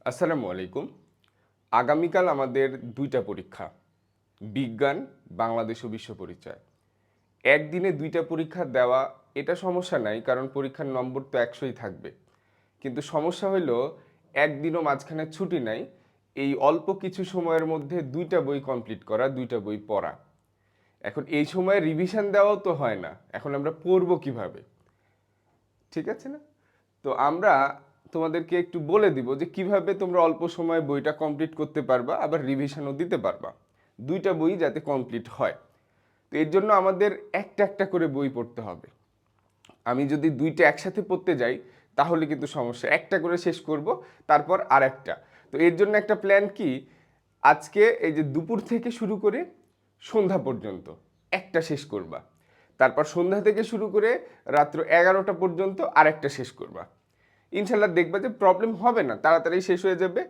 আসসালামু আলাইকুম। আগামীকাল আমাদের দুইটা পরীক্ষা, বিজ্ঞান, বাংলাদেশ ও বিশ্ব পরিচয়। একদিনে দুইটা পরীক্ষা দেওয়া এটা সমস্যা নাই, কারণ পরীক্ষার নম্বর তো 100ই থাকবে। কিন্তু সমস্যা হলো একদিনও মাঝখানে ছুটি নাই, এই অল্প কিছু সময়ের মধ্যে দুইটা বই কমপ্লিট করা, দুইটা বই পড়া। এখন এই সময় রিভিশন দেওয়াও তো হয় না, এখন আমরা পড়বো কিভাবে? ঠিক আছে না? তো আমরা তোমাদেরকে একটু বলে দিব যে কিভাবে তোমরা অল্প সময়ে বইটা কমপ্লিট করতে পারবা, আবার রিভিশনও দিতে পারবা, দুইটা বই যাতে কমপ্লিট হয়। তো এর জন্য আমাদের একটা একটা করে বই পড়তে হবে। আমি যদি দুইটা একসাথে পড়তে যাই তাহলে কিন্তু সমস্যা, একটা করে শেষ করব, তারপর আর একটা। তো এর জন্য একটা প্ল্যান কি, আজকে এই যে দুপুর থেকে শুরু করে সন্ধ্যা পর্যন্ত একটা শেষ করবা, তারপর সন্ধ্যা থেকে শুরু করে রাত্র 11টা পর্যন্ত আরেকটা শেষ করবা। ইনশাল্লাহ দেখবা যে প্রবলেম হবে না, তাড়াতাড়ি শেষ হয়ে যাবে।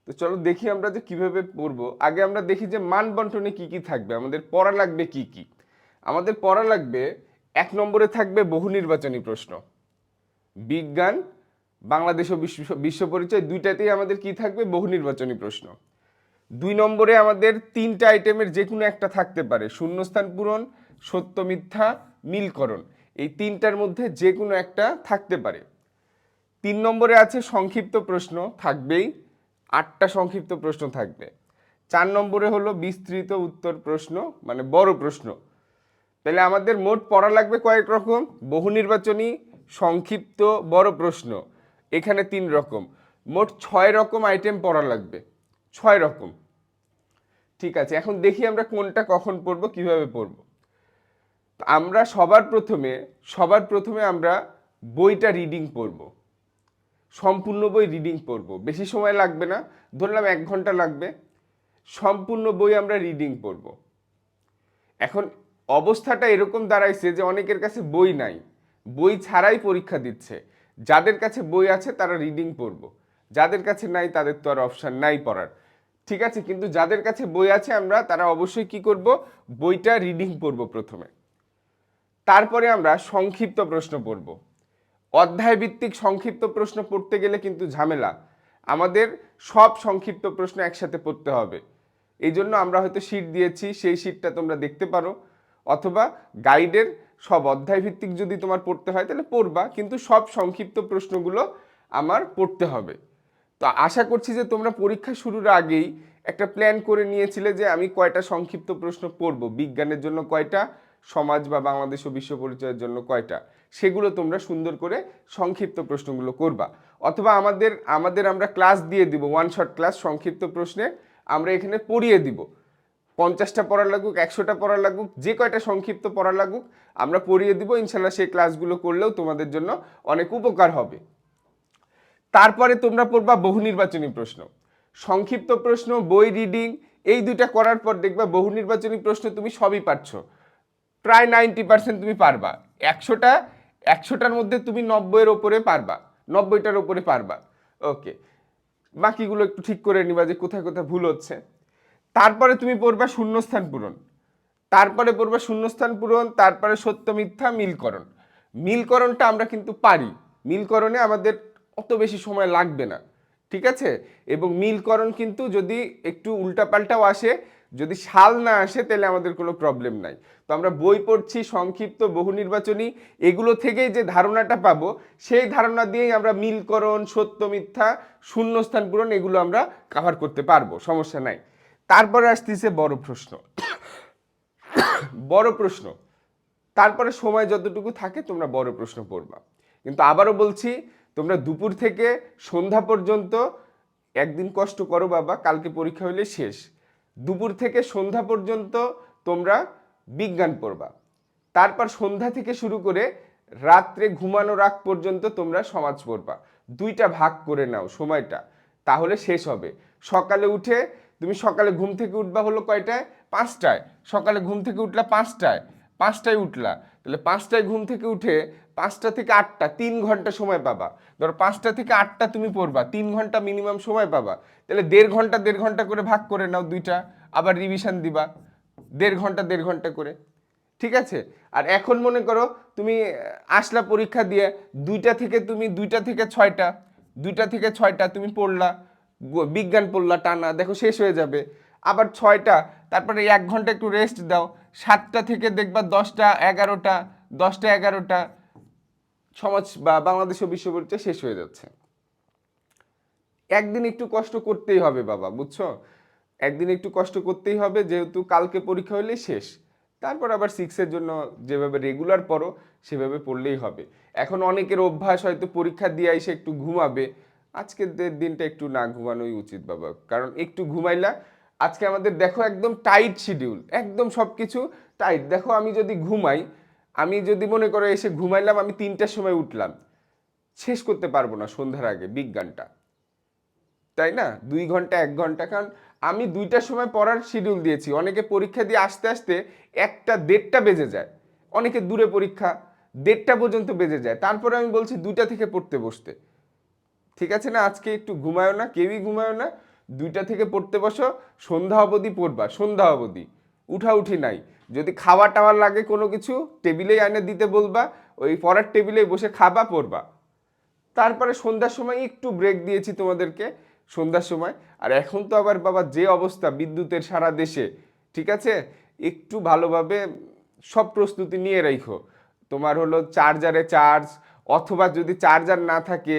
তো চলো দেখি আমরা যে কিভাবে পড়বো। আগে আমরা দেখি যে মান বন্টনে কি কি থাকবে, আমাদের পড়া লাগবে কি কি। আমাদের পড়া লাগবে, 1 নম্বরে থাকবে বহু নির্বাচনী প্রশ্ন। বিজ্ঞান, বাংলাদেশ ও বিশ্ব পরিচয় দুইটাতেই আমাদের কি থাকবে, বহু নির্বাচনী প্রশ্ন। 2 নম্বরে আমাদের 3টা আইটেমের যে কোনো একটা থাকতে পারে, শূন্যস্থান পূরণ, সত্য মিথ্যা, মিলকরণ। এই তিনটার মধ্যে যে কোনো একটা থাকতে পারে। 3 নম্বরে আছে সংক্ষিপ্ত প্রশ্ন, থাকবেই, 8টা সংক্ষিপ্ত প্রশ্ন থাকবে। 4 নম্বরে হলো বিস্তৃত উত্তর প্রশ্ন, মানে বড় প্রশ্ন। তাহলে আমাদের মোট পড়া লাগবে কয়েক রকম, বহু নির্বাচনী, সংক্ষিপ্ত, বড় প্রশ্ন, এখানে 3 রকম, মোট 6 রকম আইটেম পড়া লাগবে, 6 রকম। ঠিক আছে, এখন দেখি আমরা কোনটা কখন পড়বো, কিভাবে পড়বো। আমরা সবার প্রথমে আমরা বইটা রিডিং পড়বো, সম্পূর্ণ বই রিডিং পড়বো, বেশি সময় লাগবে না, ধরলাম 1 ঘন্টা লাগবে। সম্পূর্ণ বই আমরা রিডিং পড়বো। এখন অবস্থাটা এরকম দাঁড়াইছে যে অনেকের কাছে বই নাই, বই ছাড়াই পরীক্ষা দিচ্ছে। যাদের কাছে বই আছে তারা রিডিং পড়বো, যাদের কাছে নাই তাদের তো আর অপশান নাই পড়ার। ঠিক আছে, কিন্তু যাদের কাছে বই আছে তারা অবশ্যই কি করব, বইটা রিডিং পড়বো প্রথমে। তারপরে আমরা সংক্ষিপ্ত প্রশ্ন পড়ব। অধ্যায় ভিত্তিক সংক্ষিপ্ত প্রশ্ন পড়তে গেলে কিন্তু ঝামেলা, আমাদের সব সংক্ষিপ্ত প্রশ্ন একসাথে পড়তে হবে। এই জন্য আমরা হয়তো শীট দিয়েছি, সেই শীটটা তোমরা দেখতে পারো, অথবা গাইডের সব অধ্যায় ভিত্তিক যদি তোমার পড়তে হয় তাহলে পড়বা, কিন্তু সব সংক্ষিপ্ত প্রশ্নগুলো আমার পড়তে হবে। তো আশা করছি যে তোমরা পরীক্ষা শুরুর আগেই একটা প্ল্যান করে নিয়েছিলে যে আমি কয়টা সংক্ষিপ্ত প্রশ্ন পড়বো, বিজ্ঞানের জন্য কয়টা, সমাজ বা বাংলাদেশ ও বিশ্ব পরিচয়ের জন্য কয়টা, সেগুলো তোমরা সুন্দর করে সংক্ষিপ্ত প্রশ্নগুলো করবা। অথবা আমরা ক্লাস দিয়ে দিব, ওয়ান শট ক্লাস সংক্ষিপ্ত প্রশ্নে আমরা এখানে পড়িয়ে দিব। 50টা পড়া লাগুক, 100টা পড়া লাগুক, যে কয়টা সংক্ষিপ্ত পড়া লাগুক আমরা পড়িয়ে দিব। ইনশাল্লাহ সেই ক্লাসগুলো করলেও তোমাদের জন্য অনেক উপকার হবে। তারপরে তোমরা পড়বা বহু নির্বাচনী প্রশ্ন, সংক্ষিপ্ত প্রশ্ন, বই রিডিং, এই দুইটা করার পর দেখবা বহু নির্বাচনী প্রশ্ন তুমি সবই পারছো, প্রায় 90% তুমি পারবা। 100টার মধ্যে তুমি 90-এর ওপরে পারবা, 90টার ওপরে পারবা। ওকে, বাকিগুলো একটু ঠিক করে নিবা যে কোথায় কোথায় ভুল হচ্ছে। তারপরে তুমি পড়বা শূন্যস্থান পূরণ, তারপরে সত্য মিথ্যা, মিলকরণ। মিলকরণটা আমরা কিন্তু পারি, মিলকরণে আমাদের অত বেশি সময় লাগবে না। ঠিক আছে, এবং মিলকরণ কিন্তু যদি একটু উল্টাপাল্টাও আসে, যদি সাল না আসে তাহলে আমাদের কোনো প্রবলেম নাই। তো আমরা বই পড়ছি সংক্ষিপ্ত, বহু নির্বাচনী, এগুলো থেকেই যে ধারণাটা পাবো সেই ধারণা দিয়েই আমরা মিলকরণ, সত্য মিথ্যা, শূন্যস্থান পূরণ এগুলো আমরা কভার করতে পারবো, সমস্যা নাই। তারপরে আসতেছে বড় প্রশ্ন। বড় প্রশ্ন, তারপরে সময় যতটুকু থাকে তোমরা বড় প্রশ্ন পড়বা। কিন্তু আবারও বলছি, তোমরা দুপুর থেকে সন্ধ্যা পর্যন্ত, একদিন কষ্ট করো বাবা, কালকে পরীক্ষা হলে শেষ, দুপুর থেকে সন্ধ্যা পর্যন্ত তোমরা বিজ্ঞান পড়বা। তারপর সন্ধ্যা থেকে শুরু করে রাত্রে ঘুমানোর আগ পর্যন্ত তোমরা সমাজ পড়বা। দুইটা ভাগ করে নাও সময়টা, তাহলে শেষ হবে। সকালে উঠে তুমি সকালে ঘুম থেকে উঠবা হলো কয়টায়, 5টায়। সকালে ঘুম থেকে উঠলা 5টায় উঠলা, তাহলে 5টায় ঘুম থেকে উঠে 5টা থেকে 8টা 3 ঘন্টা সময় পাবা। ধরো 5টা থেকে 8টা তুমি পড়বা, 3 ঘন্টা মিনিমাম সময় পাবা। তাহলে 1.5 ঘন্টা করে ভাগ করে নাও দুইটা, আবার রিভিশন দিবা 1.5 ঘন্টা করে। ঠিক আছে, আর এখন মনে করো তুমি আসলা পরীক্ষা দিয়ে, 2টা থেকে 6টা তুমি পড়লা, বিজ্ঞান পড়লা টানা, দেখো শেষ হয়ে যাবে। আবার 6টা, তারপরে 1 ঘন্টা একটু রেস্ট দাও, 7টা থেকে দেখবা 10টা 11টা, 10টা 11টা সমাজ বা বাংলাদেশ ও বিশ্ব পরিচয় শেষ হয়ে যাচ্ছে। একদিন একটু কষ্ট করতেই হবে বাবা, বুঝছো? একদিন একটু কষ্ট করতেই হবে, যেহেতু কালকে পরীক্ষা হলেই শেষ। তারপর আবার 6-এর জন্য যেভাবে রেগুলার পড়ো সেভাবে পড়লেই হবে। এখন অনেকের অভ্যাস হয়তো পরীক্ষা দিয়ে এসে একটু ঘুমাবে। আজকের দিনটা একটু না ঘুমানোই উচিত বাবা, কারণ একটু ঘুমাইলা। আজকে আমাদের দেখো একদম টাইট শিডিউল, একদম সব কিছু টাইট। দেখো আমি যদি ঘুমাই, আমি যদি মনে করো এসে ঘুমাইলাম, আমি 3টার সময় উঠলাম, শেষ করতে পারবো না সন্ধ্যার আগে বিজ্ঞানটা, তাই না? 2 ঘন্টা 1 ঘন্টা, কারণ আমি 2টার সময় পড়ার শিডিউল দিয়েছি। অনেকে পরীক্ষা দিয়ে আসতে আসতে 1টা 1:30টা বেজে যায়, অনেকে দূরে পরীক্ষা, 1:30টা পর্যন্ত বেজে যায়। তারপরে আমি বলছি 2টা থেকে পড়তে বসতে। ঠিক আছে না? আজকে একটু ঘুমায়ও না, কেউই ঘুমায়ও না, 2টা থেকে পড়তে বসো, সন্ধ্যা অবধি পড়বা, সন্ধ্যা অবধি উঠাউঠি নাই। যদি খাওয়া টাওয়ার লাগে কোনো কিছু, টেবিলেই এনে দিতে বলবা, ওই পড়ার টেবিলে বসে খাবা পড়বা। তারপরে সন্ধ্যার সময় একটু ব্রেক দিয়েছি তোমাদেরকে, সন্ধ্যার সময়। আর এখন তো আবার বাবা যে অবস্থা বিদ্যুতের সারা দেশে, ঠিক আছে, একটু ভালোভাবে সব প্রস্তুতি নিয়ে রাখো। তোমার হলো চার্জারে চার্জ, অথবা যদি চার্জার না থাকে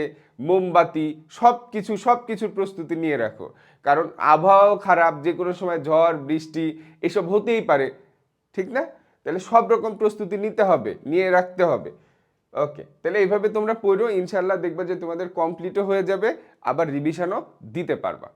মোমবাতি, সব কিছুর প্রস্তুতি নিয়ে রাখো। কারণ আবহাওয়াও খারাপ, যে কোনো সময় ঝড় বৃষ্টি এসব হতেই পারে, ঠিক না? তাহলে সব রকম প্রস্তুতি নিতে হবে, নিয়ে রাখতে হবে। ওকে, তাহলে এইভাবে তোমরা পড়ো, ইনশাল্লাহ দেখবা যে তোমাদের কমপ্লিটও হয়ে যাবে, আবার রিভিশনও দিতে পারবা।